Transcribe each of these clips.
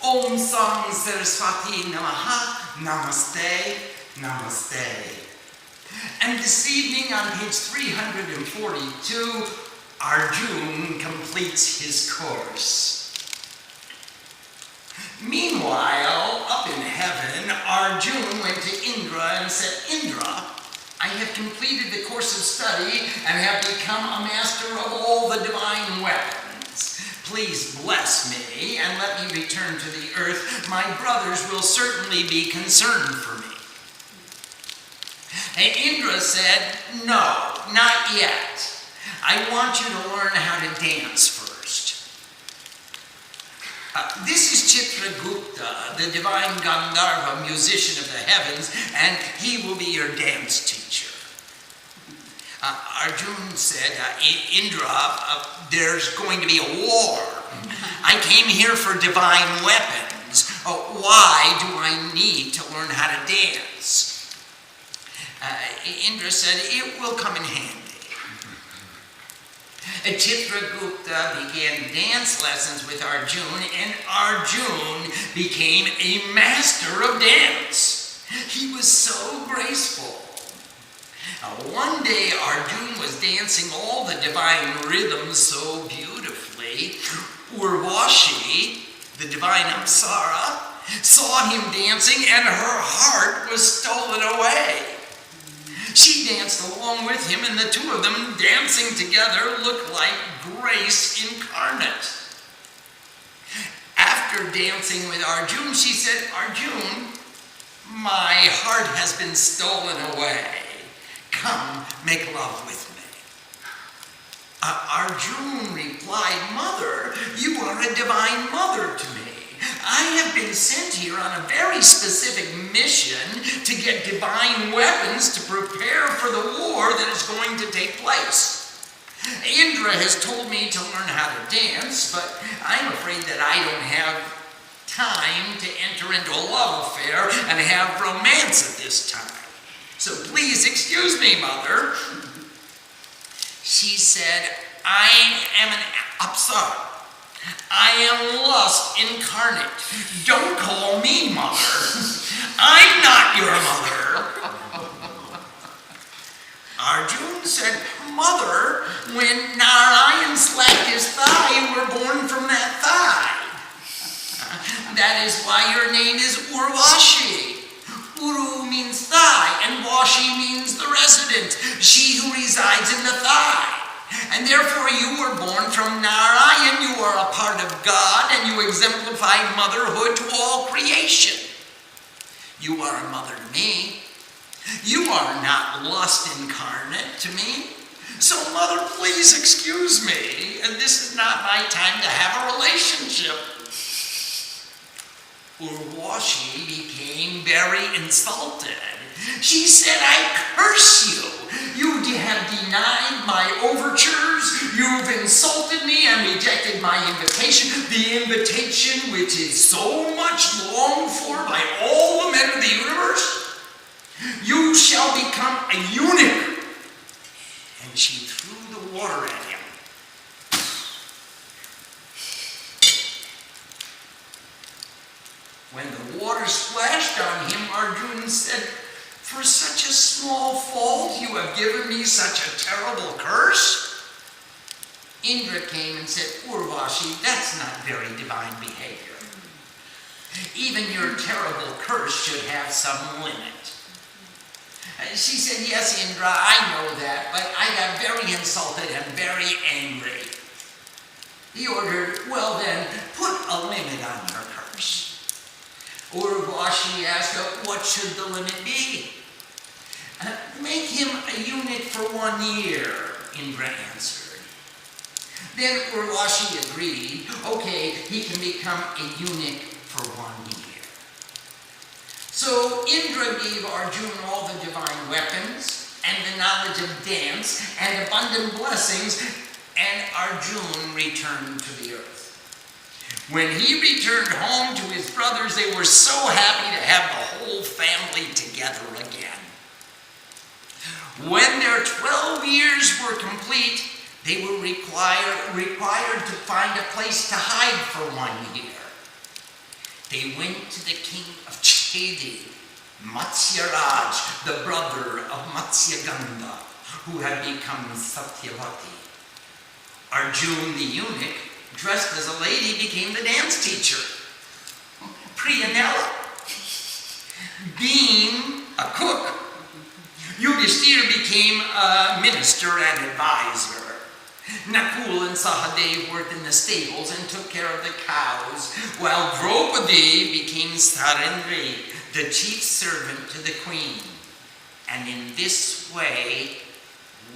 Om Sang Saraswati Namaha, Namaste, Namaste. And this evening on page 342, Arjuna completes his course. Meanwhile, up in heaven, Arjuna went to Indra and said, Indra, I have completed the course of study and have become a master of all the divine weapons. Please bless me and let me return to the earth. My brothers will certainly be concerned for me. And Indra said, no, not yet. I want you to learn how to dance first. This is Chitragupta, the divine Gandharva musician of the heavens, and he will be your dance teacher. Arjuna said, Indra, there's going to be a war. I came here for divine weapons. Why do I need to learn how to dance? Indra said, it will come in handy. Chitragupta began dance lessons with Arjuna, and Arjuna became a master of dance. He was so graceful. One day Arjuna was dancing all the divine rhythms so beautifully. Urvashi, the divine Apsara, saw him dancing and her heart was stolen away. She danced along with him, and the two of them dancing together looked like grace incarnate. After dancing with Arjuna, she said, Arjuna, my heart has been stolen away. Come, make love with me. Arjuna replied, Mother, you are a divine mother to me. I have been sent here on a very specific mission to get divine weapons to prepare for the war that is going to take place. Indra has told me to learn how to dance, but I'm afraid that I don't have time to enter into a love affair and have romance at this time. So please excuse me, Mother. She said, I am an Apsara. I am lust incarnate. Don't call me mother. I'm not your mother. Arjuna said, Mother, when Narayan slapped his thigh, you were born from that thigh. That is why your name is Urvashi. Uru means thigh, and Vashi means the resident, she who resides in the thigh. And therefore you were born from Narayan, you are a part of God, and you exemplify motherhood to all creation. You are a mother to me. You are not lust incarnate to me. So, Mother, please excuse me, and this is not my time to have a relationship. Urvashi became very insulted. She said, I curse you. You have denied my overtures. You've insulted me and rejected my invitation. The invitation which is so much longed for by all the men of the universe. You shall become a eunuch. And she threw the water at him. When the water splashed on him, Arjuna said, for such a small fault you have given me such a terrible curse? Indra came and said, Urvashi, that's not very divine behavior. Even your terrible curse should have some limit. She said, yes, Indra, I know that, but I got very insulted and very angry. He ordered, well then, put a limit on your curse. Urvashi asked, what should the limit be? Make him a eunuch for 1 year, Indra answered. Then Urvashi agreed, okay, he can become a eunuch for 1 year. So Indra gave Arjuna all the divine weapons and the knowledge of dance and abundant blessings, and Arjuna returned to the earth. When he returned home to his brothers, they were so happy to have the whole family together again. When their 12 years were complete, they were required to find a place to hide for 1 year. They went to the king of Chedi, Matsyaraj, the brother of Matsyagandha, who had become Satyavati. Arjuna the eunuch, dressed as a lady, became the dance teacher. Priyanella, being a cook, Yudhishthira became a minister and advisor. Nakul and Sahadev worked in the stables and took care of the cows, while Draupadi became Sarendri, the chief servant to the queen. And in this way,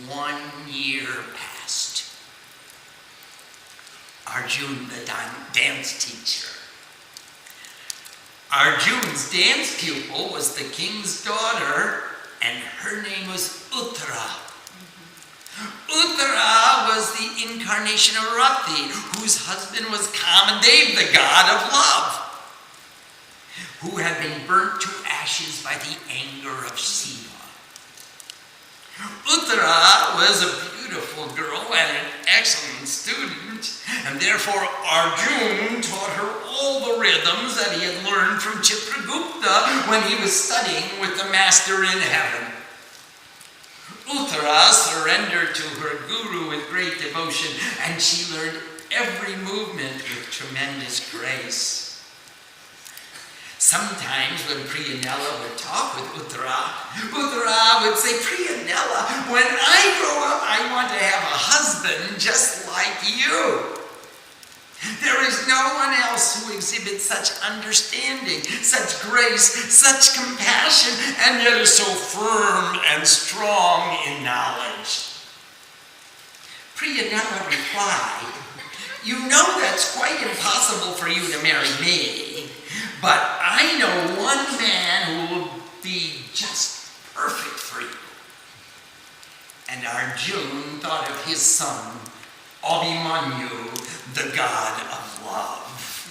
1 year passed. Arjuna the Dance Teacher. Arjuna's dance pupil was the king's daughter, and her name was Uttara. Uttara was the incarnation of Rati, whose husband was Kamadev, the god of love, who had been burnt to ashes by the anger of Shiva. Uttara was a beautiful girl and an excellent student, and therefore Arjuna taught her all the rhythms that he had learned from Chitragupta when he was studying with the master in heaven. Uttara surrendered to her guru with great devotion, and she learned every movement with tremendous grace. Sometimes when Priyanella would talk with Uttara would say, "Priyanella, when I grow up, I want to have a husband just like you. There is no one else who exhibits such understanding, such grace, such compassion, and yet is so firm and strong in knowledge." Priyanella replied, "You know that's quite impossible for you to marry me, but I know one man who will be just perfect for you." And Arjuna thought of his son, Abhimanyu, the god of love.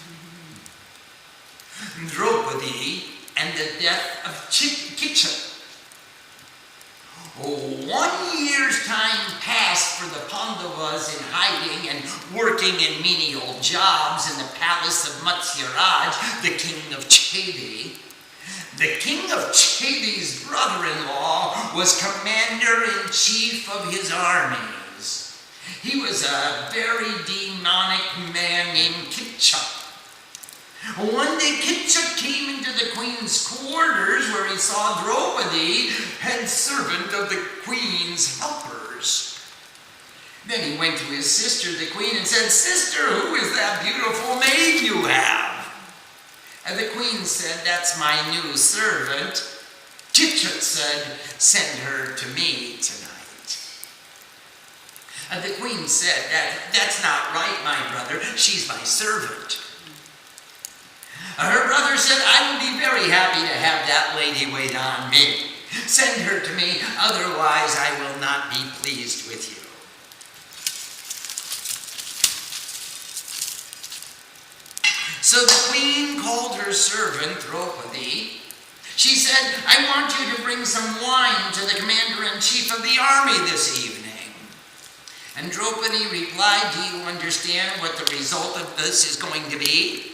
Draupadi and the death of Kitchat. 1 year's time passed for the Pandavas in hiding and working in menial jobs in the palace of Matsyaraj, the king of Chedi. The king of Chedi's brother-in-law was commander-in-chief of his armies. He was a very demonic man named Kitchat. One day Kitchat came into the queen's quarters where he saw Draupadi, head servant of the queen's helpers. Then he went to his sister, the queen, and said, "Sister, who is that beautiful maid you have?" And the queen said, "That's my new servant." Kitchat said, "Send her to me tonight." And the queen said, "That's not right, my brother. She's my servant." Her brother said, "I will be very happy to have that lady wait on me. Send her to me, otherwise I will not be pleased with you." So the queen called her servant, Draupadi. She said, "I want you to bring some wine to the commander-in-chief of the army this evening." And Draupadi replied, "Do you understand what the result of this is going to be?"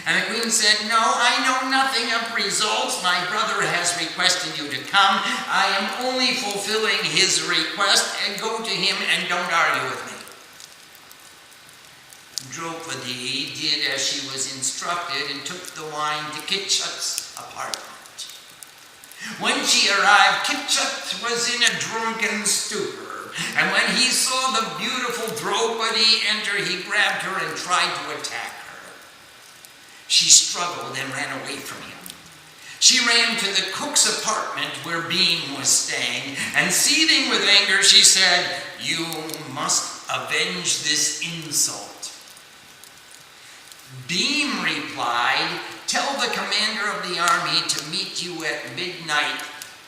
And the queen said, "No, I know nothing of results. My brother has requested you to come. I am only fulfilling his request, and go to him and don't argue with me." Draupadi did as she was instructed and took the wine to Kitchat's apartment. When she arrived, Kitchat was in a drunken stupor, and when he saw the beautiful Draupadi enter, he grabbed her and tried to attack her. She struggled and ran away from him. She ran to the cook's apartment where Bhim was staying, and seething with anger, she said, "You must avenge this insult." Bhim replied, "Tell the commander of the army to meet you at midnight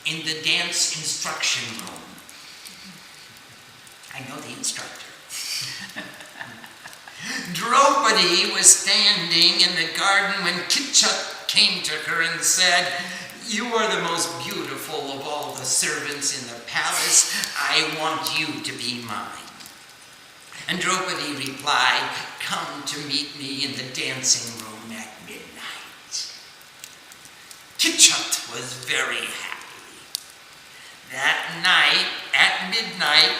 in the dance instruction room." I know the instructor. Draupadi was standing in the garden when Kitchat came to her and said, "You are the most beautiful of all the servants in the palace. I want you to be mine." And Draupadi replied, "Come to meet me in the dancing room at midnight." Kitchat was very happy. That night, at midnight,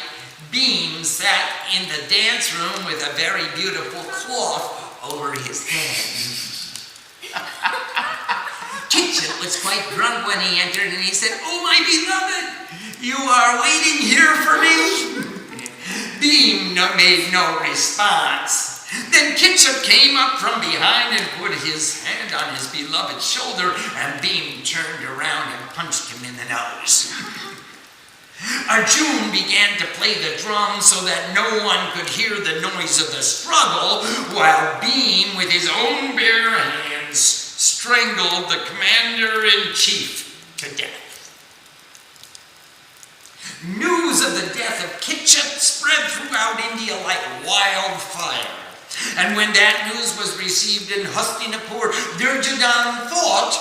Beam sat in the dance room with a very beautiful cloth over his head. Kitchat was quite drunk when he entered, and he said, "Oh, my beloved, you are waiting here for me?" Beam made no response. Then Kitchat came up from behind and put his hand on his beloved's shoulder, and Beam turned around and punched him in the nose. Arjuna began to play the drum so that no one could hear the noise of the struggle, while Beam, with his own bare hands, strangled the commander-in-chief to death. News of the death of Kitchat spread throughout India like wildfire. And when that news was received in Hastinapur, Duryodhana thought,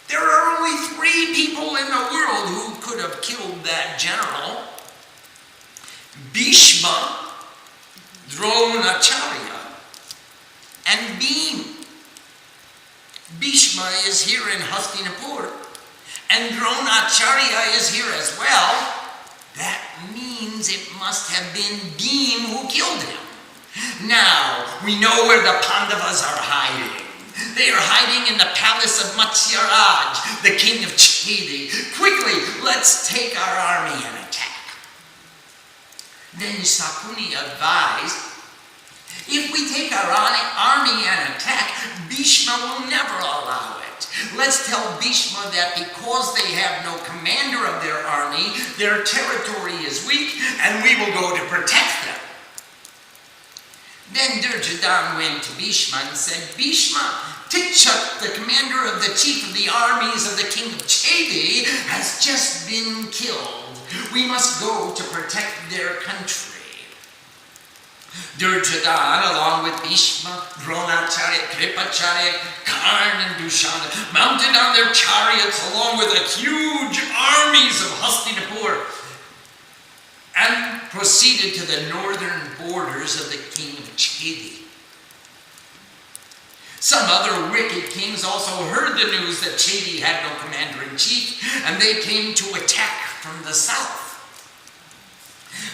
there are only 3 people in the world who could have killed that general: Bhishma, Dronacharya, and Beam. Bhishma is here in Hastinapur, and Dronacharya is here as well. That means it must have been Beam who killed him. Now, we know where the Pandavas are hiding. They are hiding in the palace of Matsyaraj, the king of Chedi. Quickly, let's take our army and attack. Then Sakuni advised, if we take our army and attack, Bhishma will never allow it. Let's tell Bhishma that because they have no commander of their army, their territory is weak, and we will go to protect them. Then Duryodhana went to Bhishma and said, Bhishma, Kitchat, the commander of the chief of the armies of the king of Chedi, has just been killed. We must go to protect their country. Duryodhana, along with Bhishma, Dronacharya, Kripacharya, Karna, and Dushana, mounted on their chariots along with the huge armies of Hastinapur, and proceeded to the northern borders of the king of Chedi. Some other wicked kings also heard the news that Chedi had no commander-in-chief, and they came to attack from the south.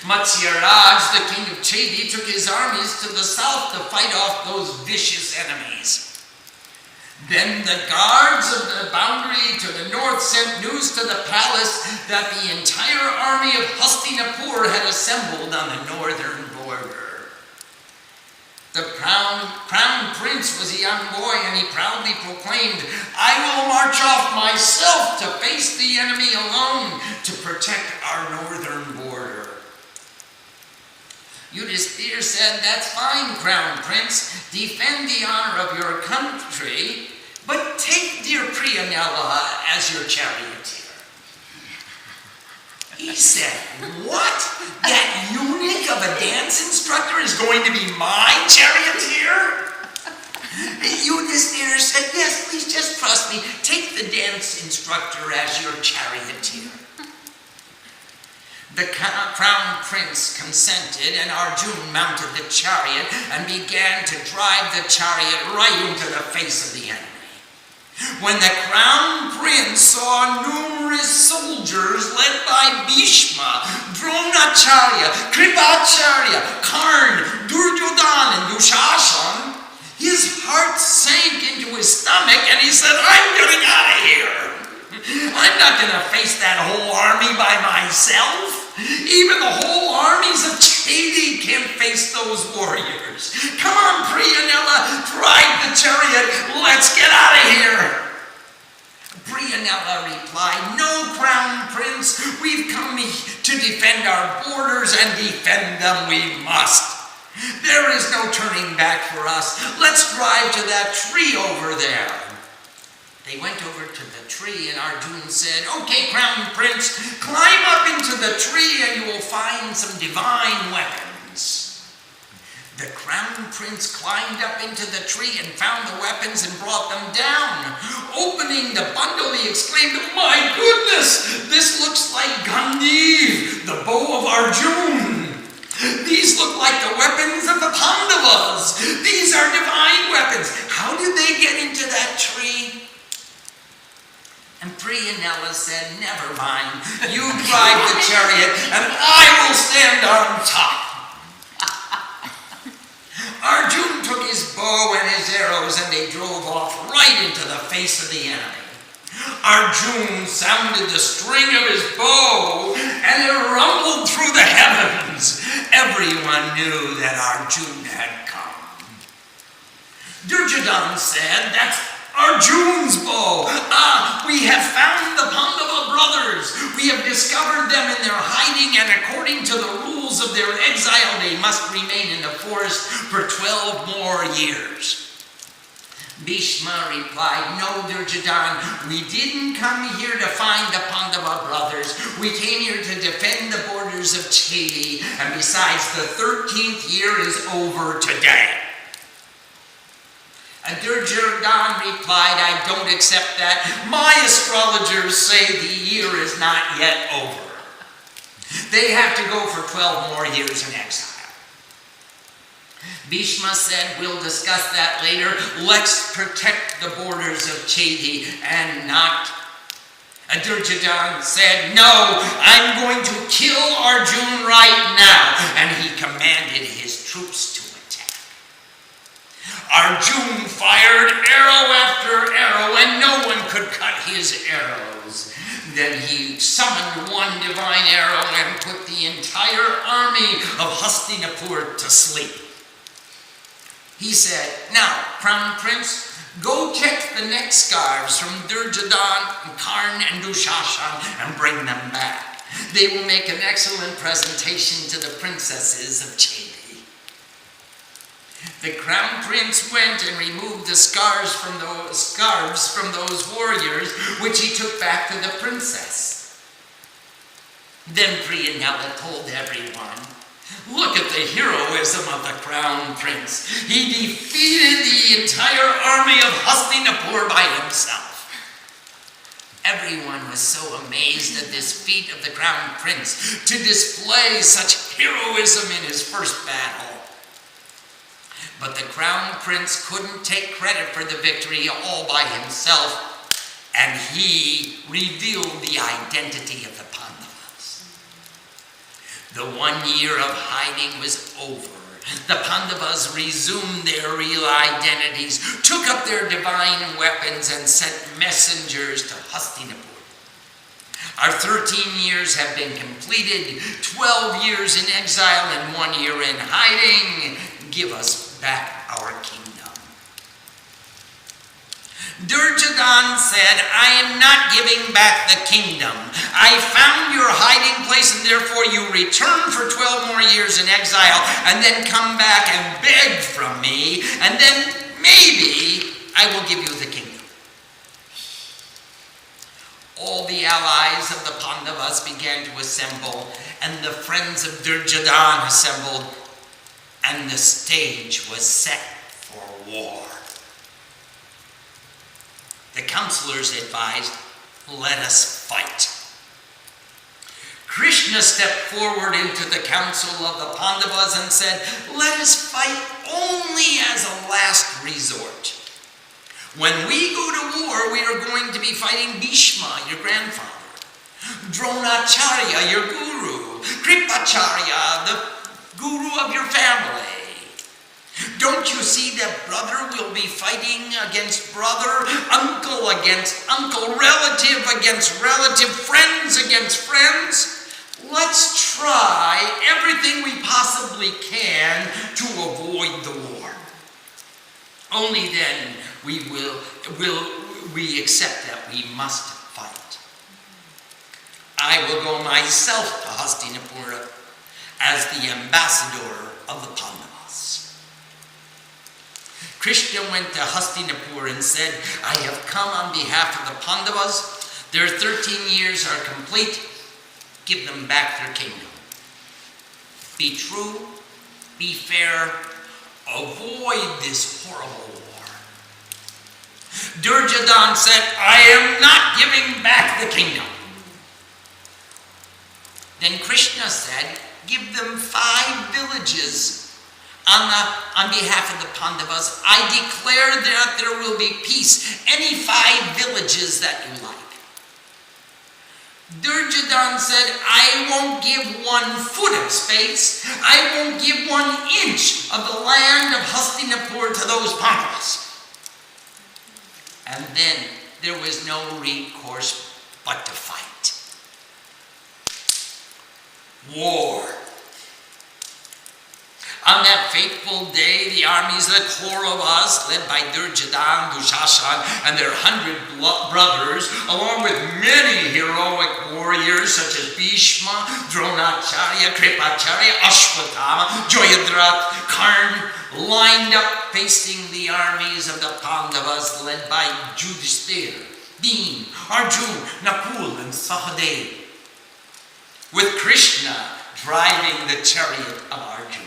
Matsyaraj, the king of Chedi, took his armies to the south to fight off those vicious enemies. Then the guards of the boundary to the north sent news to the palace that the entire army of Hastinapur had assembled on the northern border. The crown prince was a young boy, and he proudly proclaimed, I will march off myself to face the enemy alone to protect our northern border. Yudhisthira said, that's fine, crown prince, defend the honor of your country, but take dear Priyanella as your charioteer. He said, what? That eunuch of a dance instructor is going to be my charioteer? Yudhisthira said, yes, please just trust me. Take the dance instructor as your charioteer. The crown prince consented, and Arjuna mounted the chariot and began to drive the chariot right into the face of the enemy. When the crown prince saw numerous soldiers led by Bhishma, Dronacharya, Kripacharya, Karna, Duryodhana, and Dushashan, his heart sank into his stomach, and he said, I'm getting out of here. I'm not going to face that whole army by myself. Even the whole armies of Chedi can't face those warriors. Come on, Priyanella, drive the chariot. Let's get out of here. Priyanella replied, no, crown prince. We've come to defend our borders, and defend them we must. There is no turning back for us. Let's drive to that tree over there. They went over to the tree, and Arjuna said, okay, crown prince, climb up into the tree and you will find some divine weapons. The crown prince climbed up into the tree and found the weapons and brought them down. Opening the bundle, he exclaimed, my goodness, this looks like Gandiv, the bow of Arjuna. These look like the weapons of the Pandavas. These are divine weapons. How did they get into that tree? Bhishma said, never mind, you drive the chariot and I will stand on top. Arjuna took his bow and his arrows and they drove off right into the face of the enemy. Arjuna sounded the string of his bow and it rumbled through the heavens. Everyone knew that Arjuna had come. Duryodhana said, that's Arjuna's bow. We have found the Pandava brothers. We have discovered them in their hiding, and according to the rules of their exile, they must remain in the forest for 12 more years. Bhishma replied, no, Duryodhana, we didn't come here to find the Pandava brothers. We came here to defend the borders of Chedi, and besides, the 13th year is over today. Duryodhana replied, I don't accept that. My astrologers say the year is not yet over. They have to go for 12 more years in exile. Bhishma said, we'll discuss that later. Let's protect the borders of Chedi and not. Duryodhana said, no, I'm going to kill Arjuna right now. And he commanded his troops to attack. Arjuna fired arrow after arrow and no one could cut his arrows. Then he summoned one divine arrow and put the entire army of Hastinapur to sleep. He said, now, Crown Prince, go check the neck scarves from Duryodhana, Karna, and Dushashan and bring them back. They will make an excellent presentation to the princesses of Chedi. The Crown Prince went and removed the scarves from those warriors, which he took back to the princess. Then Priyanela told everyone, look at the heroism of the Crown Prince. He defeated the entire army of Hastinapur by himself. Everyone was so amazed at this feat of the Crown Prince to display such heroism in his first battle. But the Crown Prince couldn't take credit for the victory all by himself, and he revealed the identity of the Pandavas. The 1 year of hiding was over. The Pandavas resumed their real identities, took up their divine weapons, and sent messengers to Hastinapur. Our 13 years have been completed, 12 years in exile and 1 year in hiding. Give us back our kingdom. Duryodhana said, I am not giving back the kingdom. I found your hiding place and therefore you return for 12 more years in exile and then come back and beg from me and then maybe I will give you the kingdom. All the allies of the Pandavas began to assemble and the friends of Duryodhana assembled and the stage was set for war. The counselors advised, let us fight. Krishna stepped forward into the council of the Pandavas and said, let us fight only as a last resort. When we go to war, we are going to be fighting Bhishma, your grandfather, Dronacharya, your guru, Kripacharya, the guru of your family. Don't you see that brother will be fighting against brother, uncle against uncle, relative against relative, friends against friends? Let's try everything we possibly can to avoid the war. Only then will we accept that we must fight. I will go myself to Hastinapura as the ambassador of the Pandavas. Krishna went to Hastinapur and said, I have come on behalf of the Pandavas. Their 13 years are complete. Give them back their kingdom. Be true, be fair, avoid this horrible war. Duryodhana said, I am not giving back the kingdom. Then Krishna said, give them 5 villages on behalf of the Pandavas. I declare that there will be peace. Any 5 villages that you like. Duryodhana said, I won't give 1 foot of space. I won't give 1 inch of the land of Hastinapur to those Pandavas. And then there was no recourse but to fight. War. On that fateful day, the armies of the Kauravas, led by Duryodhana, Dushashan, and their 100 brothers, along with many heroic warriors such as Bhishma, Dronacharya, Kripacharya, Ashwatthama, Jayadratha, Karna, lined up facing the armies of the Pandavas, led by Yudhishthira, Bhima, Arjuna, Nakul, and Sahadev, with Krishna driving the chariot of Arjuna.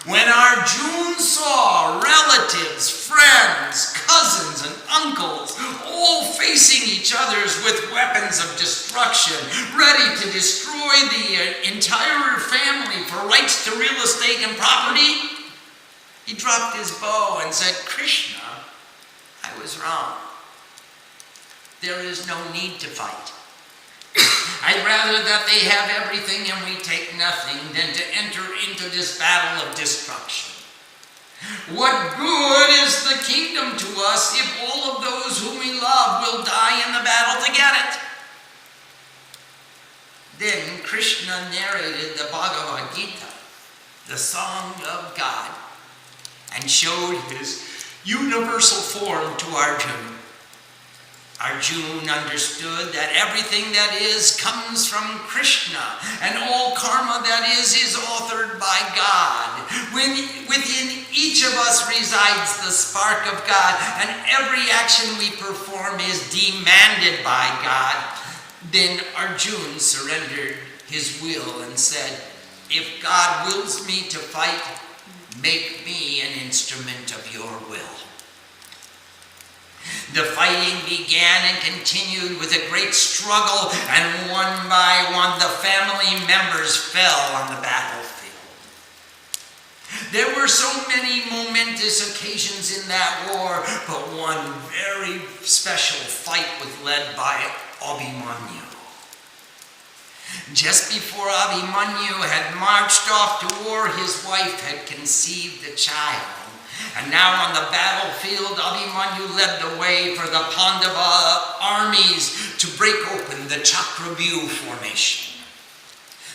When Arjuna saw relatives, friends, cousins, and uncles all facing each other with weapons of destruction, ready to destroy the entire family for rights to real estate and property, he dropped his bow and said, Krishna, I was wrong. There is no need to fight. I'd rather that they have everything and we take nothing than to enter into this battle of destruction. What good is the kingdom to us if all of those whom we love will die in the battle to get it? Then Krishna narrated the Bhagavad Gita, the song of God, and showed his universal form to Arjuna. Arjuna understood that everything that is comes from Krishna, and all karma that is authored by God. Within each of us resides the spark of God, and every action we perform is demanded by God. Then Arjuna surrendered his will and said, if God wills me to fight, make me an instrument of your will. The fighting began and continued with a great struggle, and one by one the family members fell on the battlefield. There were so many momentous occasions in that war, but one very special fight was led by Abhimanyu. Just before Abhimanyu had marched off to war, his wife had conceived a child. And now on the battlefield, Abhimanyu led the way for the Pandava armies to break open the Chakravyuh formation.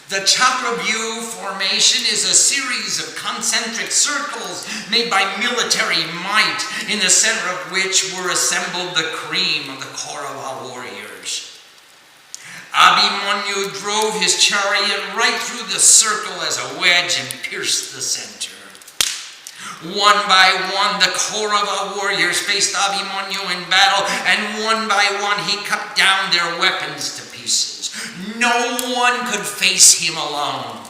The Chakravyuh formation is a series of concentric circles made by military might, in the center of which were assembled the cream of the Kaurava warriors. Abhimanyu drove his chariot right through the circle as a wedge and pierced the center. One by one, the Kaurava warriors faced Abhimanyu in battle, and one by one he cut down their weapons to pieces. No one could face him alone.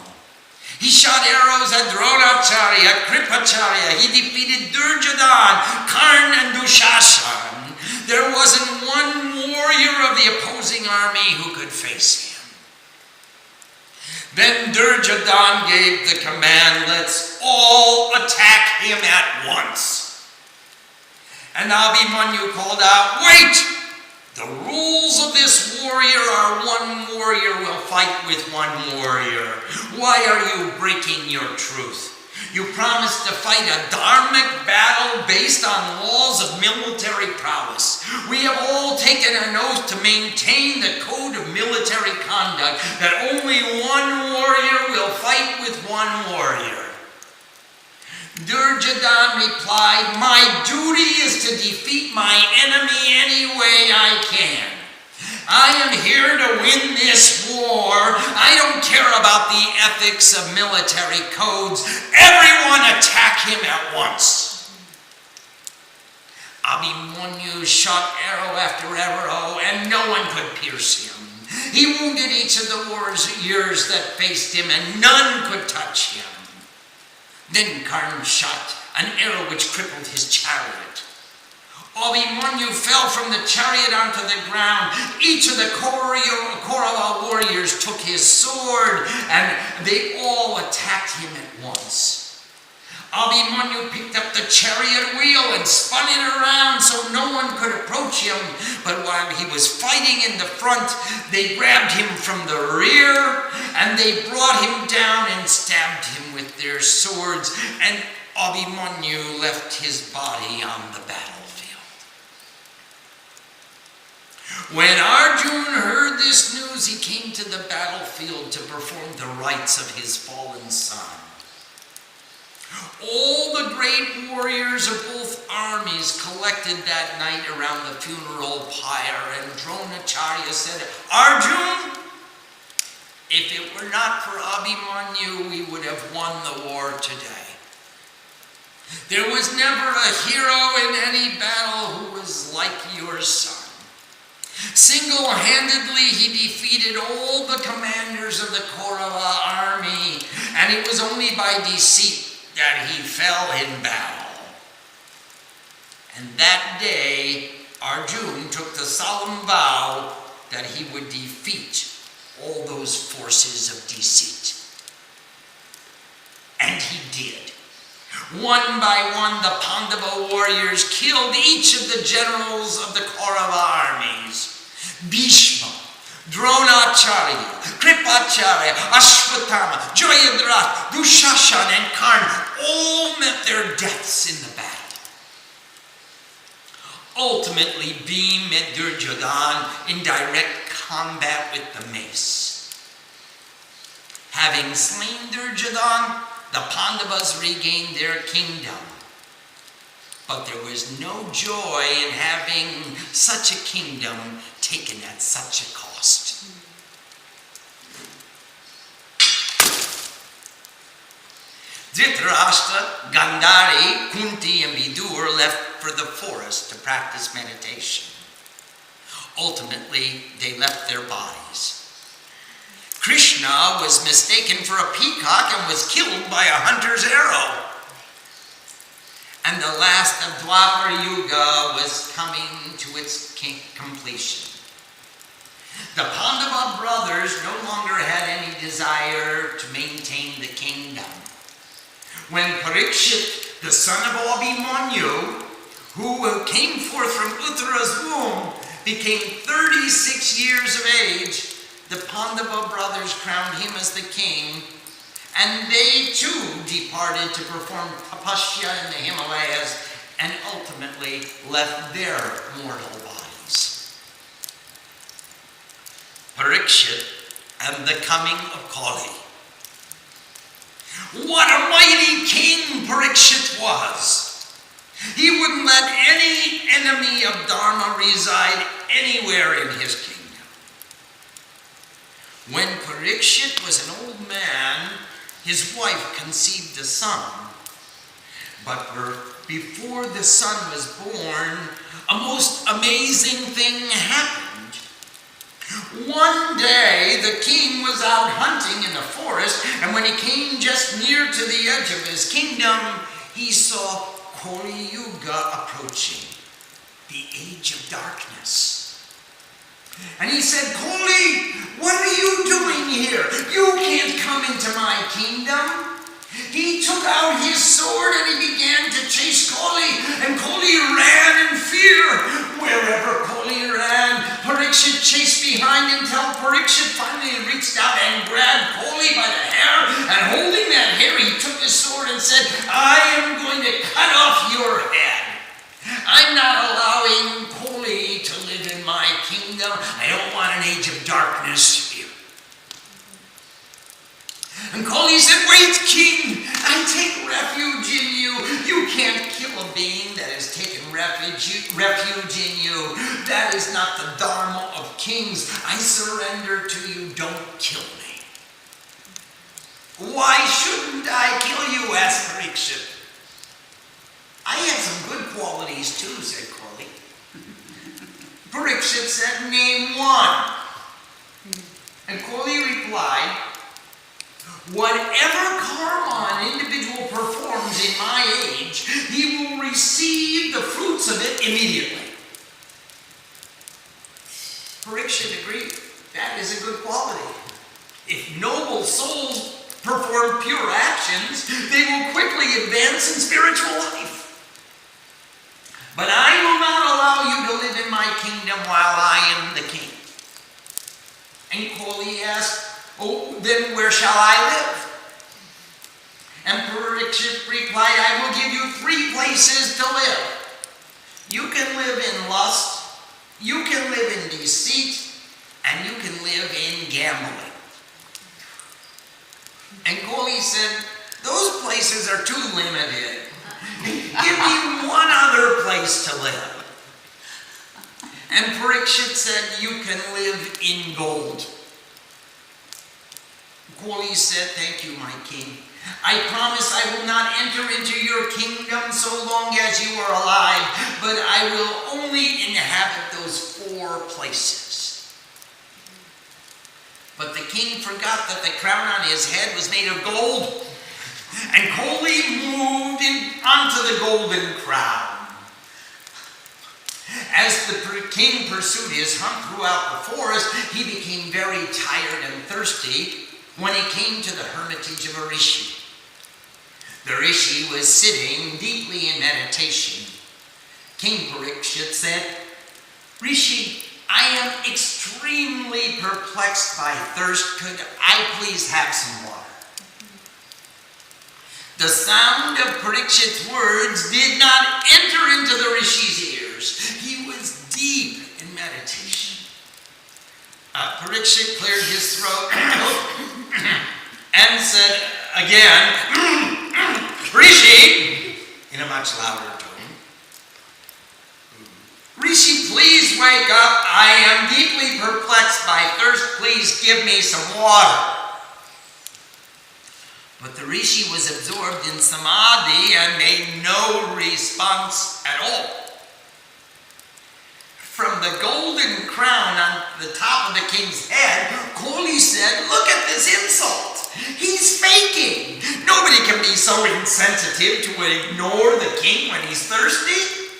He shot arrows at Dronacharya, Kripacharya. He defeated Duryodhana, Karna, and Dushashan. There wasn't one warrior of the opposing army who could face him. Then Duryodhana gave the command, let's all attack him at once. And Abhimanyu called out, wait! The rules of this warrior are one warrior will fight with one warrior. Why are you breaking your truth? You promised to fight a dharmic battle based on laws of military prowess. We have all taken an oath to maintain the code of military conduct, that only one warrior will fight with one warrior. Duryodhana replied, my duty is to defeat my enemy any way I can. I am here to win this war. I don't care about the ethics of military codes. Everyone attack him at once. Abhimanyu shot arrow after arrow, and no one could pierce him. He wounded each of the warriors that faced him, and none could touch him. Then Karna shot an arrow which crippled his chariot. Abhimanyu fell from the chariot onto the ground. Each of the Kaurava warriors took his sword, and they all attacked him at once. Abhimanyu picked up the chariot wheel and spun it around so no one could approach him. But while he was fighting in the front, they grabbed him from the rear and they brought him down and stabbed him with their swords. And Abhimanyu left his body on the battlefield. When Arjuna heard this news, he came to the battlefield to perform the rites of his fallen son. All the great warriors of both armies collected that night around the funeral pyre, and Dronacharya said, "Arjuna, if it were not for Abhimanyu, we would have won the war today. There was never a hero in any battle who was like your son. Single-handedly, he defeated all the commanders of the Kaurava army, and it was only by deceit that he fell in battle." And that day, Arjuna took the solemn vow that he would defeat all those forces of deceit. And he did. One by one, the Pandava warriors killed each of the generals of the Kaurava armies. Bhishma, Dronacharya, Kripacharya, Ashwatthama, Jayadratha, Dushashan, and Karna all met their deaths in the battle. Ultimately, Bhima met Duryodhana in direct combat with the mace. Having slain Duryodhana, the Pandavas regained their kingdom. But there was no joy in having such a kingdom taken at such a cost. Dhritarashtra, Gandhari, Kunti, and Vidur left for the forest to practice meditation. Ultimately, they left their bodies. Krishna was mistaken for a peacock and was killed by a hunter's arrow. And the last of Dwapara Yuga was coming to its completion. The Pandava brothers no longer had any desire to maintain the kingdom. When Parikshit, the son of Abhimanyu, who came forth from Uttara's womb, became 36 years of age, the Pandava brothers crowned him as the king, and they too departed to perform tapasya in the Himalayas and ultimately left their mortal bodies. Parikshit and the coming of Kali. What a mighty king Parikshit was! He wouldn't let any enemy of Dharma reside anywhere in his kingdom. When Parikshit was an old man, his wife conceived a son. But before the son was born, a most amazing thing happened. One day, the king was out hunting in the forest, and when he came just near to the edge of his kingdom, he saw Kali Yuga approaching, the age of darkness. And he said, "Kali, what are you doing here? You can't come into my kingdom." He took out his sword and he began to chase Kali, and Kali ran in fear. Wherever Kali ran, Parikshit chased behind until Parikshit finally reached out and grabbed Kali by the hair, and holding that hair, he took his sword and said, "I am going to cut off your head. I'm not allowing Kali to live in my kingdom. I don't want an age of darkness here." And Kali said, "Wait, king, I take refuge in you. You can't kill a being that has taken refuge in you. That is not the dharma of kings. I surrender to you. Don't kill me." "Why shouldn't I kill you?" asked Parikshit. "I have some good qualities too," said Kali. Parikshit said, "Name one." And Kali replied, "Whatever karma an individual performs in my age, he will receive the fruits of it immediately." Parikshit agreed. That is a good quality. If noble souls perform pure actions, they will quickly advance in spiritual life. But I will not allow you to live in my kingdom while I am the king. And Koli asked, oh, then where shall I live? And Parikshit replied, I will give you 3 places to live. You can live in lust, you can live in deceit, and you can live in gambling. And Koli said, those places are too limited. Give me one other place to live. And Parikshit said, you can live in gold. Koli said, thank you, my king. I promise I will not enter into your kingdom so long as you are alive, but I will only inhabit those 4 places. But the king forgot that the crown on his head was made of gold, and Koli moved onto the golden crown. As the king pursued his hunt throughout the forest, he became very tired and thirsty when he came to the hermitage of a rishi. The rishi was sitting deeply in meditation. King Parikshit said, Rishi, I am extremely perplexed by thirst. Could I please have some water? The sound of Parikshit's words did not enter into the rishi's ears. He was deep in meditation. Parikshit cleared his throat and said again, Rishi, in a much louder tone, Rishi, please wake up. I am deeply perplexed by thirst. Please give me some water. But the Rishi was absorbed in samadhi and made no response at all. From the golden crown on the top of the king's head, Koli said, look at this insult. He's faking. Nobody can be so insensitive to ignore the king when he's thirsty.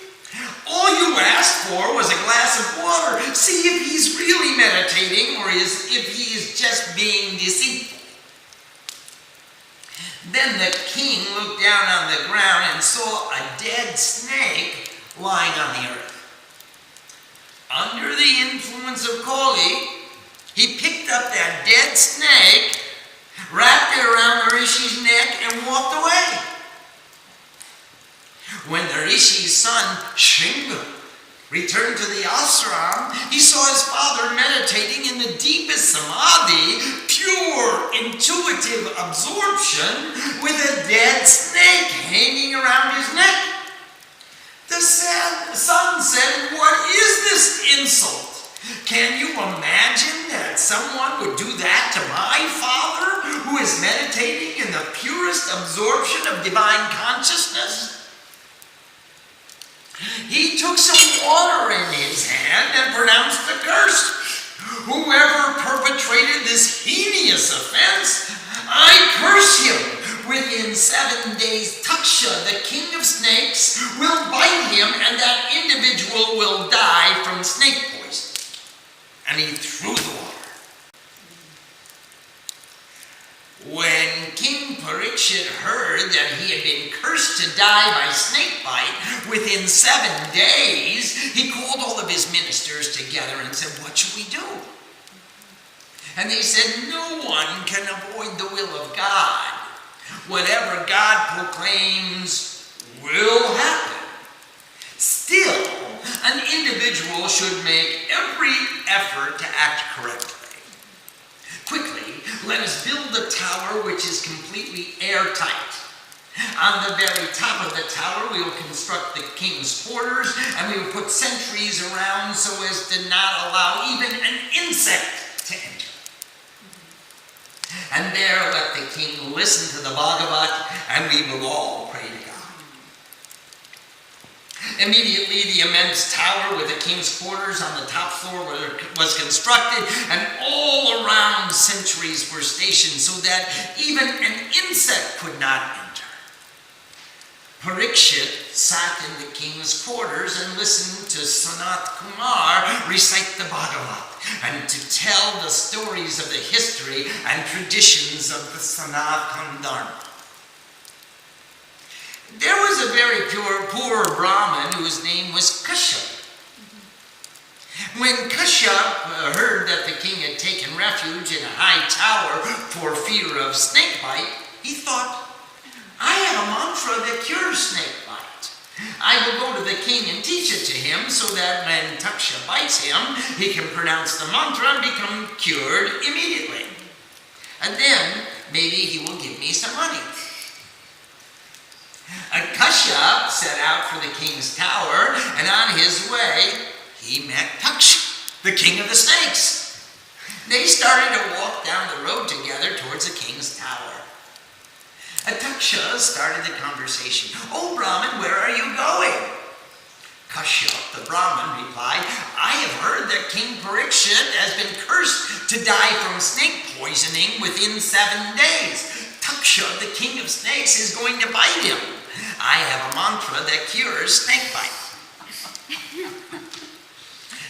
All you asked for was a glass of water. See if he's really meditating or if he is just being deceitful. Then the king looked down on the ground and saw a dead snake lying on the earth. Under the influence of Koli, he picked up that dead snake, wrapped it around the Rishi's neck, and walked away. When the Rishi's son, Shringa, returned to the ashram, he saw his father meditating in the deepest samadhi, pure, intuitive absorption, with a dead snake hanging around his neck. The son said, what is this insult? Can you imagine that someone would do that to my father, who is meditating in the purest absorption of divine consciousness? He took some water in his hand and pronounced a curse. Whoever perpetrated this heinous offense, I curse him. Within 7 days, Taksha, the king of snakes, will bite him, and that individual will die from snake poison. And he threw the water. When King Parikshit heard that he had been cursed to die by snake bite within 7 days, he called all of his ministers together and said, what should we do? And they said, no one can avoid the will of God. Whatever God proclaims will happen. Still, an individual should make every effort to act correctly. Quickly, let us build a tower which is completely airtight. On the very top of the tower, we will construct the king's quarters, and we will put sentries around so as to not allow even an insect to enter. And there let the king listen to the Bhagavat, and we will all pray to God. Immediately the immense tower with the king's quarters on the top floor was constructed, and all around sentries were stationed so that even an insect could not enter. Parikshit sat in the king's quarters and listened to Sanat Kumar recite the Bhagavat and to tell the stories of the history and traditions of the Sanatana Dharma. There was a very poor Brahmin whose name was Kashyap. When Kashyap heard that the king had taken refuge in a high tower for fear of snake bite, he thought, I have a mantra that cures snake bite. I will go to the king and teach it to him so that when Taksha bites him, he can pronounce the mantra and become cured immediately. And then maybe he will give me some money. Kashyap set out for the king's tower, and on his way, he met Taksha, the king of the snakes. They started to walk down the road together towards the king's tower. Taksha started the conversation. Oh, Brahmin, where are you going? Kashyap, the Brahmin, replied, I have heard that King Parikshit has been cursed to die from snake poisoning within 7 days. Taksha, the king of snakes, is going to bite him. I have a mantra that cures snake bite.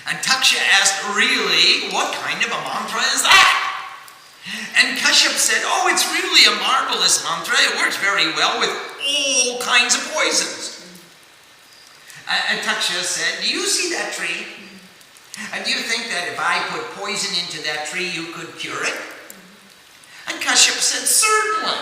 And Taksha asked, really, what kind of a mantra is that? And Kashyap said, oh, it's really a marvelous mantra. It works very well with all kinds of poisons. And Taksha said, do you see that tree? And do you think that if I put poison into that tree, you could cure it? And Kashyap said, certainly.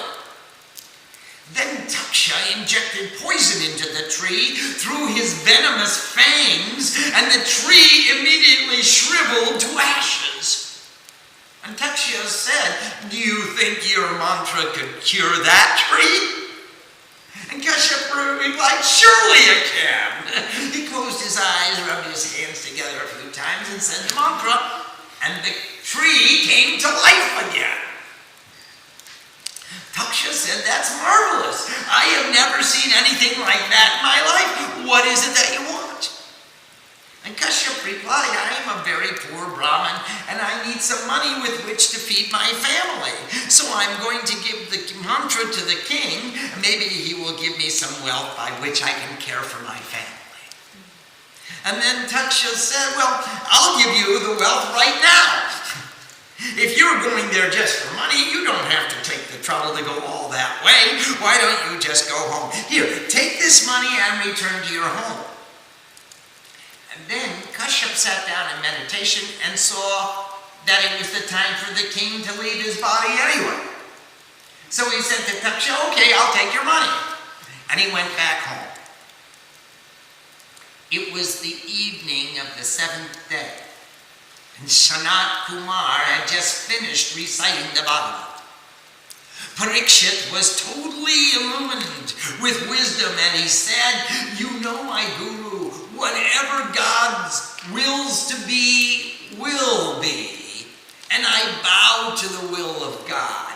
Then Taksha injected poison into the tree through his venomous fangs, and the tree immediately shriveled to ashes. And Taksha said, do you think your mantra could cure that tree? And Kashyap replied, surely it can. He closed his eyes, rubbed his hands together a few times, and said the mantra, and the tree came to life again. Taksha said, that's marvelous. I have never seen anything like that in my life. What is it that you want? And Kashyap replied, I am a very poor Brahmin, and I need some money with which to feed my family. So I'm going to give the mantra to the king. Maybe he will give me some wealth by which I can care for my family. And then Taksha said, well, I'll give you the wealth right now. If you're going there just for money, you don't have to take the trouble to go all that way. Why don't you just go home? Here, take this money and return to your home. And then Kashyap sat down in meditation and saw that it was the time for the king to leave his body anyway. So he said to Taksha, okay, I'll take your money. And he went back home. It was the evening of the 7th day. And Sanat Kumar had just finished reciting the Bhagavat. Parikshit was totally illumined with wisdom, and he said, you know, my guru, whatever God wills to be, will be. And I bow to the will of God.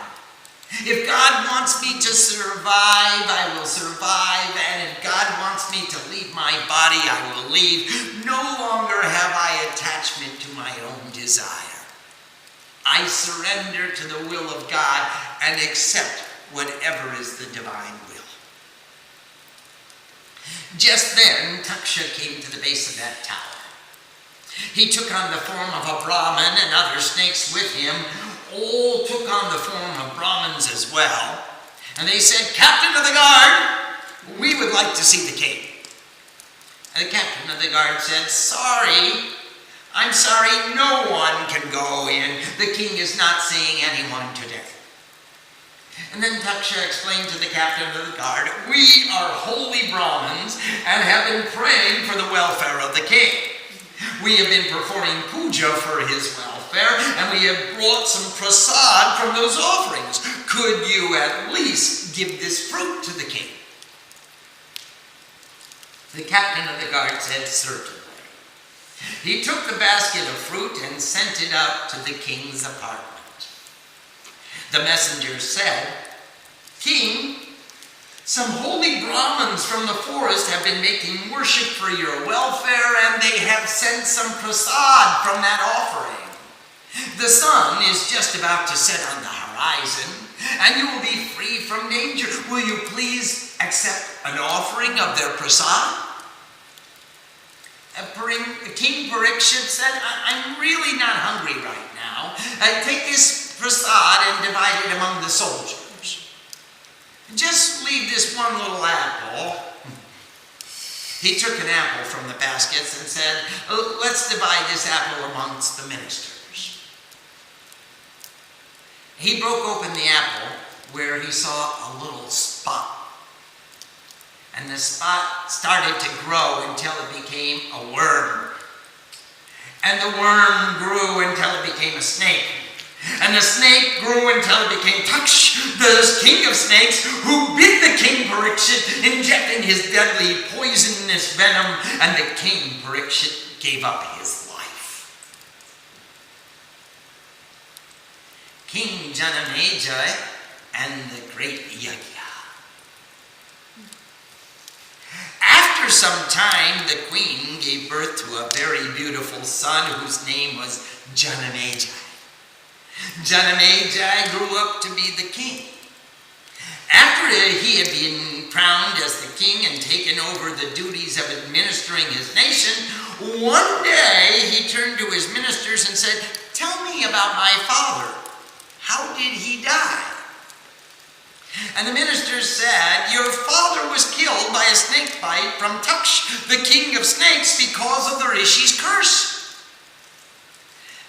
If God wants me to survive, I will survive. And if God wants me to leave my body, I will leave. No longer have I attachment to my own desire. I surrender to the will of God and accept whatever is the divine will. Just then, Taksha came to the base of that tower. He took on the form of a Brahmin, and other snakes with him all took on the form of Brahmins as well. And they said, Captain of the guard, we would like to see the king. And the captain of the guard said, I'm sorry, no one can go in. The king is not seeing anyone today. And then Taksha explained to the captain of the guard, we are holy Brahmins and have been praying for the welfare of the king. We have been performing puja for his welfare, and we have brought some prasad from those offerings. Could you at least give this fruit to the king? The captain of the guard said, certainly. He took the basket of fruit and sent it up to the king's apartment. The messenger said, King, some holy Brahmins from the forest have been making worship for your welfare, and they have sent some prasad from that offering. The sun is just about to set on the horizon, and you will be free from danger. Will you please accept an offering of their prasad? King Parikshit said, I'm really not hungry right now. Take this prasad and divide it among the soldiers. Just leave this one little apple. He took an apple from the baskets and said, let's divide this apple amongst the ministers. He broke open the apple where he saw a little spot. And the spot started to grow until it became a worm. And the worm grew until it became a snake. And the snake grew until it became Taksh, the king of snakes, who bit the king Parikshit, injecting his deadly poisonous venom, and the king Parikshit gave up his life. King Janamejaya and the Great Yajna. After some time, the queen gave birth to a very beautiful son whose name was Janamejaya. Janamejaya grew up to be the king. After he had been crowned as the king and taken over the duties of administering his nation, one day he turned to his ministers and said, "Tell me about my father. How did he die?" And the ministers said, "Your father was killed by a snake bite from Taksh, the king of snakes, because of the Rishi's curse."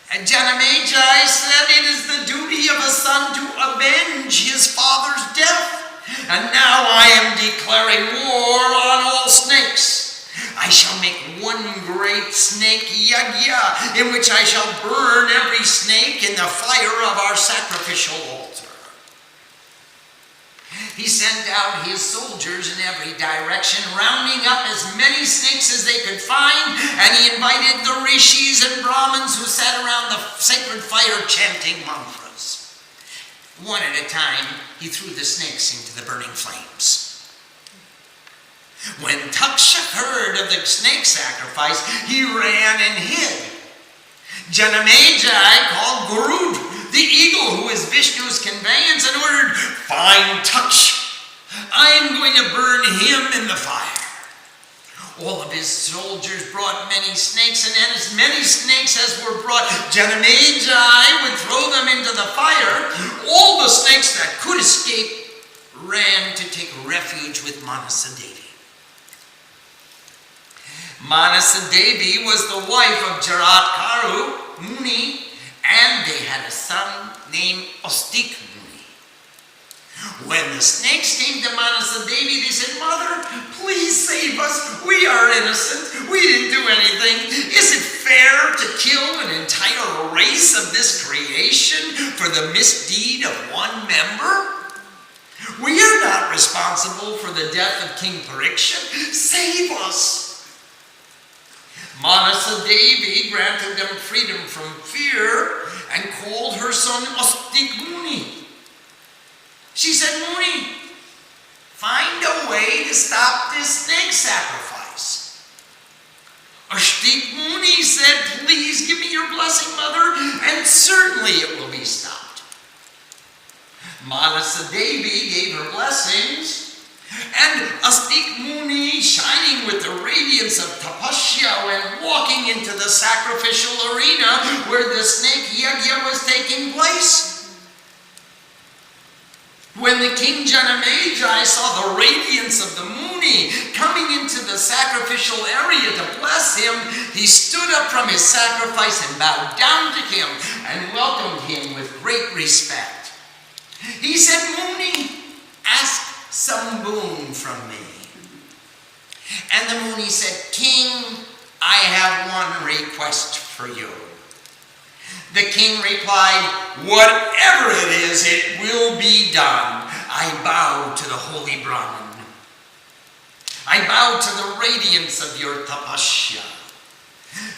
And Janamejaya said, "It is the duty of a son to avenge his father's death. And now I am declaring war on all snakes. I shall make one great snake yajna, in which I shall burn every snake in the fire of our sacrificial altar." He sent out his soldiers in every direction, rounding up as many snakes as they could find, and he invited the rishis and brahmins who sat around the sacred fire chanting mantras. One at a time, he threw the snakes into the burning flames. When Taksha heard of the snake sacrifice, he ran and hid. Janamejaya called Garud, the eagle who is Vishnu's conveyance, and ordered, "Find Taksh. I am going to burn him in the fire." All of his soldiers brought many snakes, and as many snakes as were brought, Janamejaya would throw them into the fire. All the snakes that could escape ran to take refuge with Manasadevi. Manasadevi was the wife of Jaratkaru Muni, and they had a son named Ostik Muni. When the snakes came to Manasadevi, they said, "Mother, please save us. We are innocent. We didn't do anything. Is it fair to kill an entire race of this creation for the misdeed of one member? We are not responsible for the death of King Parikshit. Save us." Manasadevi granted them freedom from fear and called her son Ostik Muni. She said, "Muni, find a way to stop this snake sacrifice." Ostik Muni said, "Please give me your blessing, mother, and certainly it will be stopped." Manasadevi gave her blessings, and Ostik Muni, shining with the radiance of tapasya, went walking into the sacrificial arena where the snake yajna was taking place. When the king Janamejaya saw the radiance of the Muni coming into the sacrificial area to bless him, he stood up from his sacrifice and bowed down to him and welcomed him with great respect. He said, "Muni, ask some boon from me." And the Muni said, "King, I have one request for you." The king replied, "Whatever it is, it will be done. I bow to the holy Brahman. I bow to the radiance of your tapasya,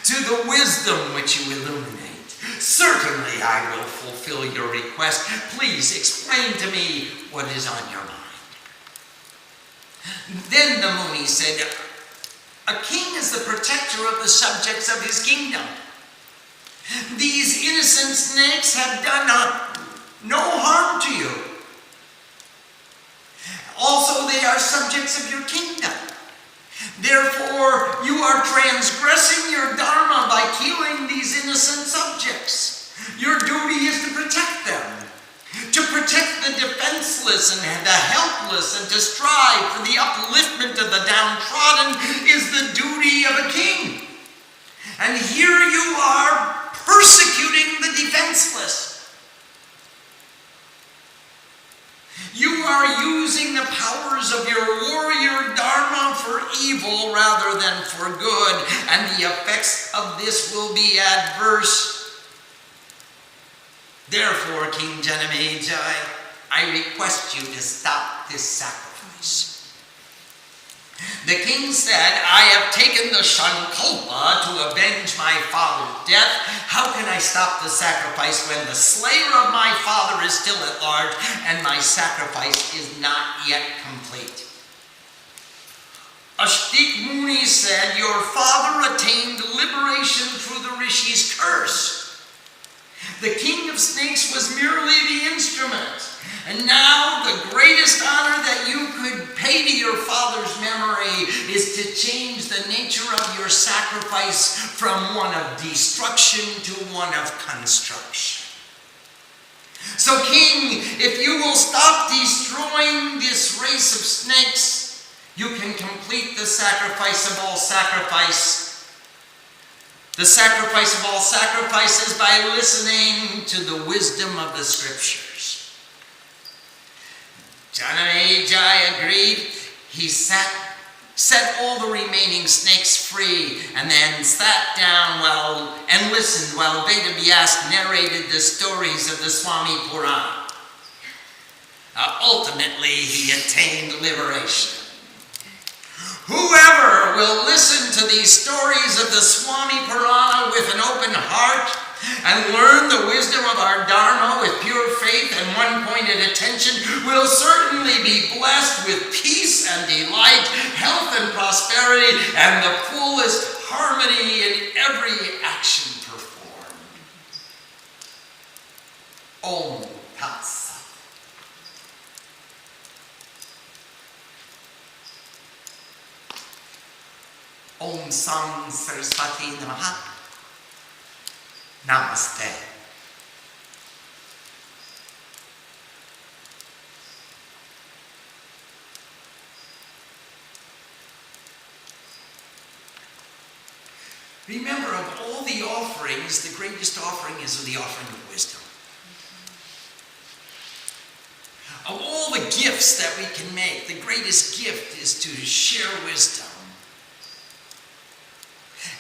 to the wisdom which you illuminate. Certainly I will fulfill your request. Please explain to me what is on your mind." Then the Muni said, "A king is the protector of the subjects of his kingdom. These innocent snakes have done no harm to you. Also, they are subjects of your kingdom. Therefore, you are transgressing your dharma by killing these innocent subjects. Your duty is to protect them, to protect the defenseless and the helpless, and to strive for the upliftment of the downtrodden is the duty of a king. And here you are persecuting the defenseless. You are using the powers of your warrior dharma for evil rather than for good, and the effects of this will be adverse. Therefore, King Janamejaya, I request you to stop this sacrifice. The king said, I have taken the Sankalpa to avenge my father's death. How can I stop the sacrifice when the slayer of my father is still at large and my sacrifice is not yet complete? Ashtik Muni said, your father attained liberation through the Rishi's curse. The king of snakes was merely the instrument. And now the greatest honor that you could pay to your father's memory is to change the nature of your sacrifice from one of destruction to one of construction. So, king, if you will stop destroying this race of snakes, you can complete the sacrifice of all sacrifice. The sacrifice of all sacrifices by listening to the wisdom of the scriptures. Janamejaya agreed. He set all the remaining snakes free, and then sat down and listened while Vedavyas narrated the stories of the Swami Purana. Ultimately, he attained liberation. Whoever will listen to these stories of the Swami Purana with an open heart and learn the wisdom of our Dharma with pure faith and one-pointed attention will certainly be blessed with peace and delight, health and prosperity, and the fullest harmony in every action performed. Om Tat Sat. Om Sam Saraswati Namaha. Namaste. Remember, of all the offerings, the greatest offering is the offering of wisdom. Of all the gifts that we can make, the greatest gift is to share wisdom.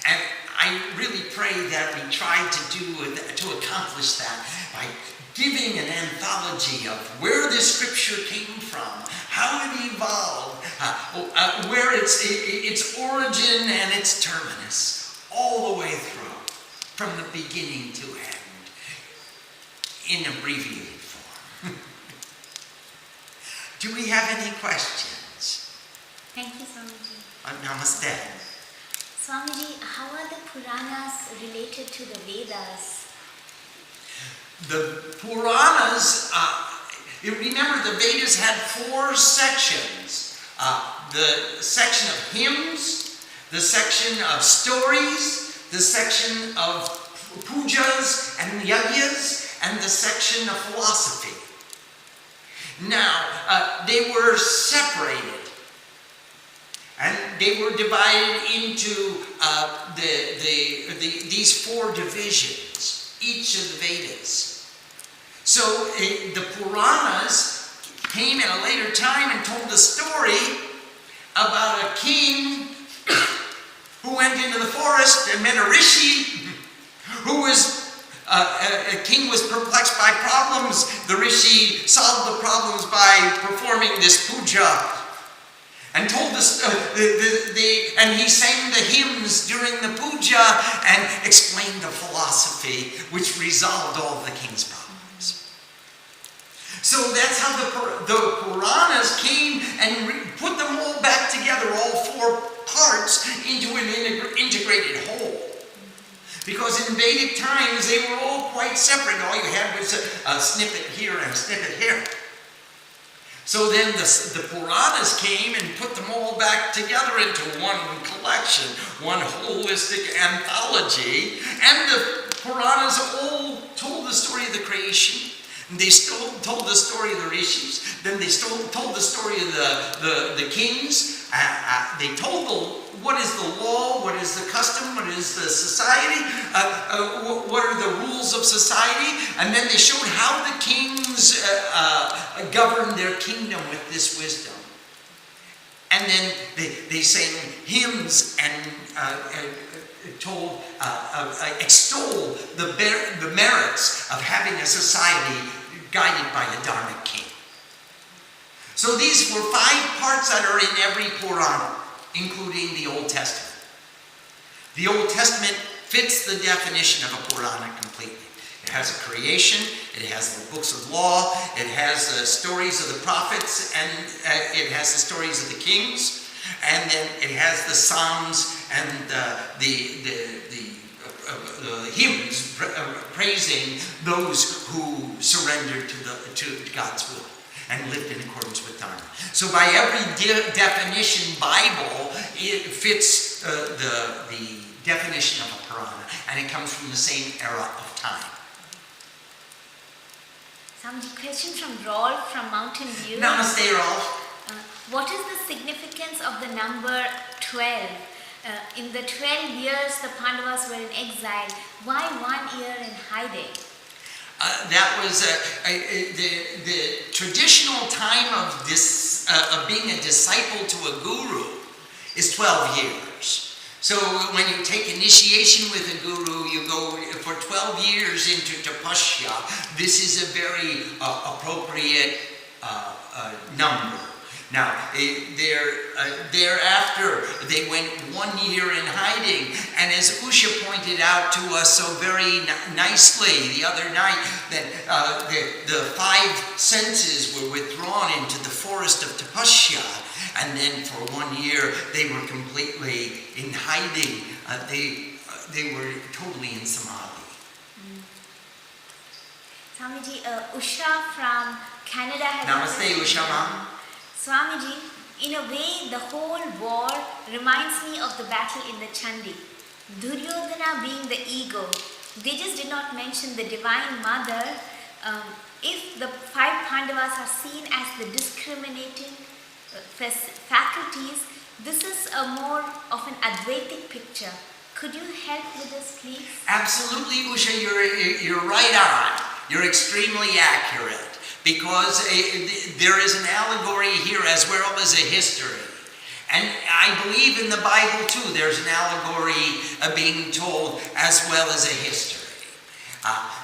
And I really pray that we try to accomplish that by giving an anthology of where this scripture came from, how it evolved, where its origin and its terminus, all the way through, from the beginning to end, in abbreviated form. Do we have any questions? Thank you, Swamiji. Namaste. Swamiji, how are the Puranas related to the Vedas? The Puranas, remember the Vedas had 4 sections. The section of hymns, the section of stories, the section of pujas and yajnas, and the section of philosophy. Now, they were separated. And they were divided into these 4 divisions, each of the Vedas. So the Puranas came at a later time and told the story about a king who went into the forest and met a rishi who was, a king was perplexed by problems. The rishi solved the problems by performing this puja. And told us, and he sang the hymns during the puja and explained the philosophy which resolved all the king's problems. So that's how the Puranas came and put them all back together, all 4 parts, into an integrated whole. Because in Vedic times, they were all quite separate. All you had was a snippet here and a snippet here. So then the Puranas came and put them all back together into one collection, one holistic anthology, and the Puranas all told the story of the creation. And they told the story of the rishis. Then they told the story of the kings. They told what is the law, what is the custom, what is the society, what are the rules of society, and then they showed how the kings governed their kingdom with this wisdom. And then they sang hymns and extol the merits of having a society guided by a dharmic king. So these were 5 parts that are in every Purana, including the Old Testament. The Old Testament fits the definition of a Purana completely. It has a creation, it has the books of law, it has the stories of the prophets, and it has the stories of the kings, and then it has the psalms and the hymns praising those who surrendered to God's will and lived in accordance with Dharma. So by every definition, Bible, it fits the definition of a Purana, and it comes from the same era of time. Some question from Rolf from Mountain View. Namaste, Rolf. What is the significance of the number 12? In the 12 years the Pandavas were in exile, why 1 year in hiding? That was the traditional time of being a disciple to a guru is 12 years. So when you take initiation with a guru, you go for 12 years into tapasya. This is a very appropriate number. Now, thereafter, they went 1 year in hiding. And as Usha pointed out to us so very nicely the other night, that the 5 senses were withdrawn into the forest of tapasya. And then for 1 year, they were completely in hiding. They were totally in samadhi. Swamiji, Usha from Canada has... Namaste, Usha ma'am. Swamiji, in a way, the whole war reminds me of the battle in the Chandi. Duryodhana being the ego. They just did not mention the Divine Mother. If the 5 Pandavas are seen as the discriminating faculties, this is a more of an Advaitic picture. Could you help with this, please? Absolutely, Usha, you're right on. You're extremely accurate. Because there is an allegory here as well as a history. And I believe in the Bible too, there's an allegory being told as well as a history.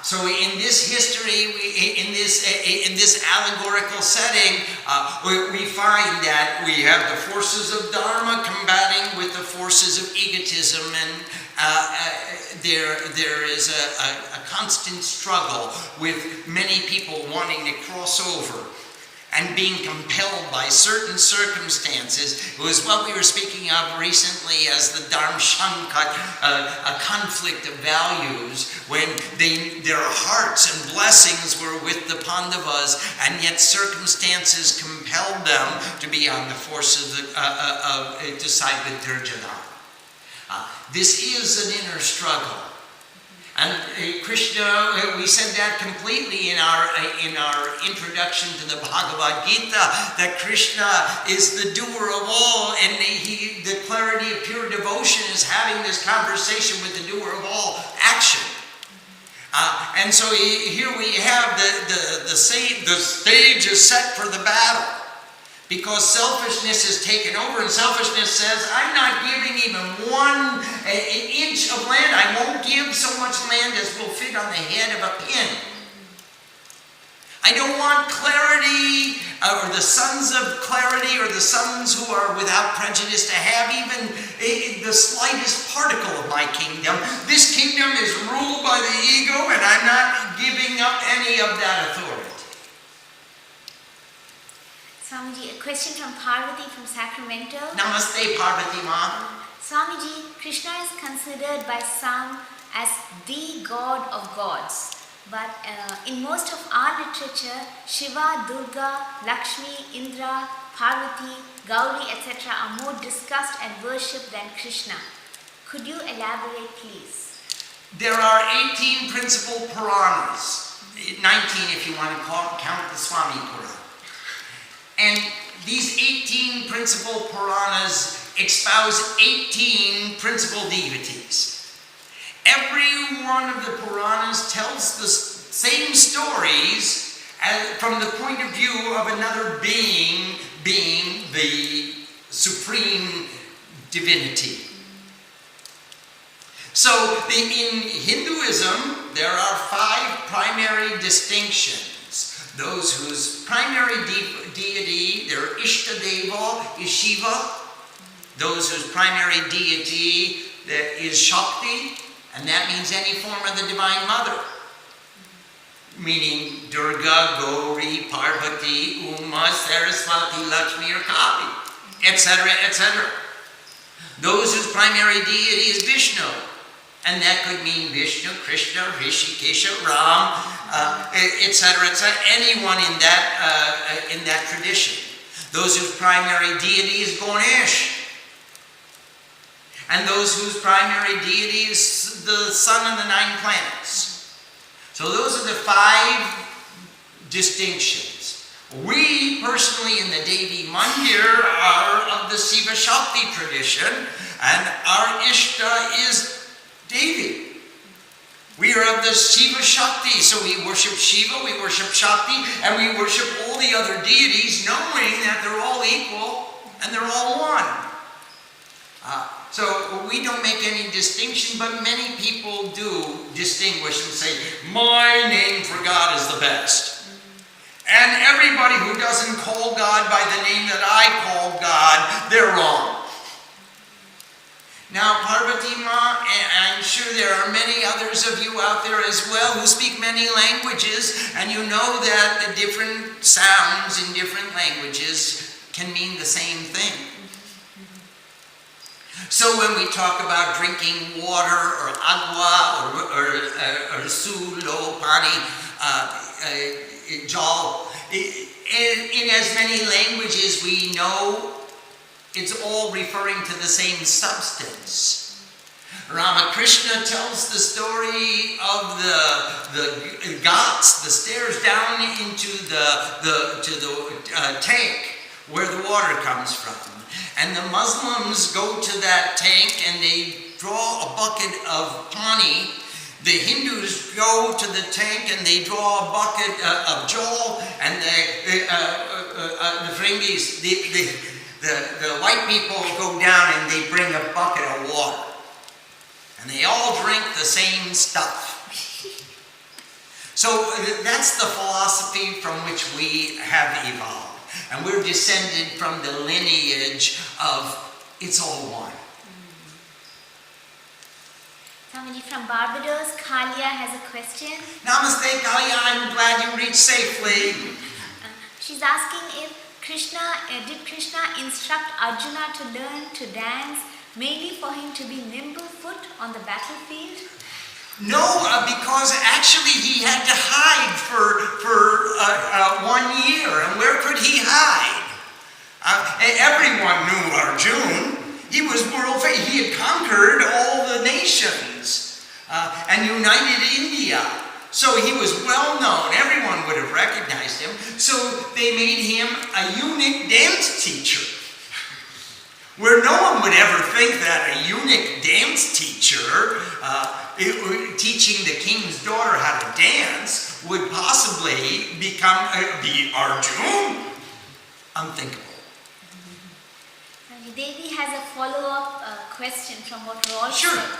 So in this history, in this allegorical setting, we find that we have the forces of Dharma combating with the forces of egotism, and there is a constant struggle with many people wanting to cross over and being compelled by certain circumstances. It was what we were speaking of recently as the Dharmshankat, a conflict of values, when their hearts and blessings were with the Pandavas, and yet circumstances compelled them to be on the forces to side with Duryodhana. This is an inner struggle. And Krishna, we said that completely in our introduction to the Bhagavad Gita, that Krishna is the doer of all, and the clarity of pure devotion is having this conversation with the doer of all action. And so here we have the stage is set for the battle. Because selfishness is taken over, and selfishness says, I'm not giving even 1 inch of land. I won't give so much land as will fit on the head of a pin. I don't want clarity, or the sons of clarity, or the sons who are without prejudice to have even the slightest particle of my kingdom. This kingdom is ruled by the ego, and I'm not giving up any of that authority. Swamiji, a question from Parvati from Sacramento. Namaste, Parvati Ma. Swamiji, Krishna is considered by some as the God of gods. But in most of our literature, Shiva, Durga, Lakshmi, Indra, Parvati, Gauri, etc. are more discussed and worshipped than Krishna. Could you elaborate, please? There are 18 principal Puranas, 19 if you want to count the Swami Purana. And these 18 principal Puranas espouse 18 principal deities. Every one of the Puranas tells the same stories from the point of view of another being the supreme divinity. So in Hinduism, there are 5 primary distinctions. Those whose primary deity, their Ishtadeva, is Shiva. Those whose primary deity is Shakti, and that means any form of the Divine Mother. Meaning Durga, Gauri, Parvati, Uma, Saraswati, Lakshmi, or Kali, etc., etc. Those whose primary deity is Vishnu, and that could mean Vishnu, Krishna, Rishikesha, Ram, etc., etc. Anyone in that tradition. Those whose primary deity is Ganesh, and those whose primary deity is the sun and the 9 planets. So those are the 5 distinctions. We personally in the Devi Mandir are of the Siva Shakti tradition, and our Ishta is Devi. We are of the Shiva Shakti, so we worship Shiva, we worship Shakti, and we worship all the other deities, knowing that they're all equal and they're all one. So we don't make any distinction, but many people do distinguish and say, my name for God is the best. And everybody who doesn't call God by the name that I call God, they're wrong. Now, Parvati Ma, I'm sure there are many others of you out there as well who speak many languages, and you know that the different sounds in different languages can mean the same thing. So when we talk about drinking water or agua or sulo, pani, jal, in as many languages we know it's all referring to the same substance. Ramakrishna tells the story of the ghats, the stairs down into the tank where the water comes from. And the Muslims go to that tank and they draw a bucket of pani. The Hindus go to the tank and they draw a bucket of jal, and the Fringis, the white people go down and they bring a bucket of water. And they all drink the same stuff. So that's the philosophy from which we have evolved. And we're descended from the lineage of it's all one. Swamiji, from Barbados, Kalia has a question. Namaste, Kalia. I'm glad you reached safely. She's asking if did Krishna instruct Arjuna to learn to dance mainly for him to be nimble-foot on the battlefield? No, because actually he had to hide for 1 year, and where could he hide? Everyone knew Arjuna. He was world famous. He had conquered all the nations and united India. So he was well known. Everyone would have recognized him. So they made him a eunuch dance teacher. Where no one would ever think that a eunuch dance teacher teaching the king's daughter how to dance would possibly be Arjuna. Unthinkable. Devi has a follow-up question from what Roy Sure. said.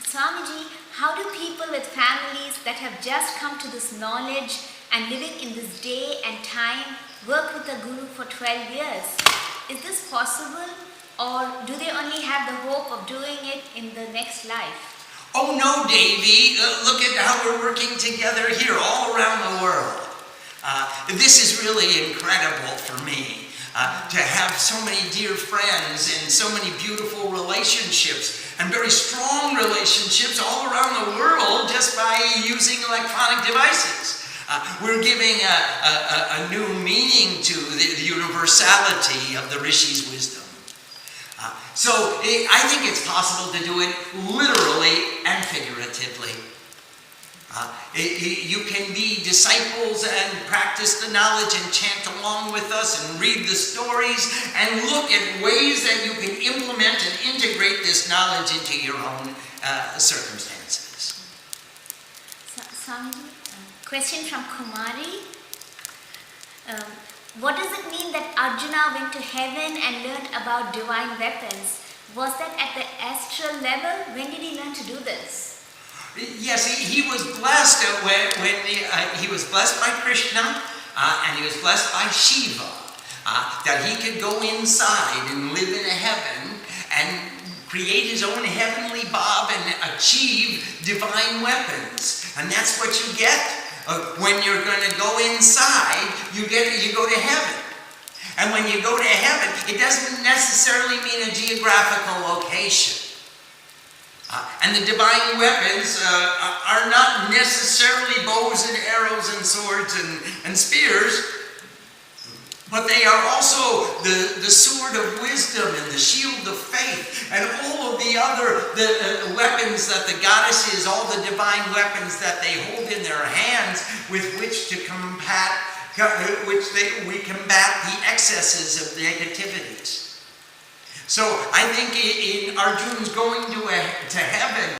Swamiji, how do people with families that have just come to this knowledge and living in this day and time work with a guru for 12 years? Is this possible, or do they only have the hope of doing it in the next life? Oh no, Davy. Look at how we're working together here all around the world. This is really incredible for me. To have so many dear friends and so many beautiful relationships and very strong relationships all around the world just by using electronic devices. We're giving a new meaning to the universality of the Rishi's wisdom. So I think it's possible to do it literally and figuratively. You can be disciples and practice the knowledge and chant along with us and read the stories and look at ways that you can implement and integrate this knowledge into your own circumstances. Swamiji, question from Kumari. What does it mean that Arjuna went to heaven and learned about divine weapons? Was that at the astral level? When did he learn to do this? Yes, he was blessed when he was blessed by Krishna and he was blessed by Shiva, that he could go inside and live in a heaven and create his own heavenly bob and achieve divine weapons. And that's what you get when you're going to go inside. You go to heaven. And when you go to heaven, it doesn't necessarily mean a geographical location. And the divine weapons are not necessarily bows and arrows and swords and spears, but they are also the sword of wisdom and the shield of faith and all of the other weapons that the goddesses, all the divine weapons that they hold in their hands with which to combat, we combat the excesses of negativities. So I think in Arjuna's going to heaven,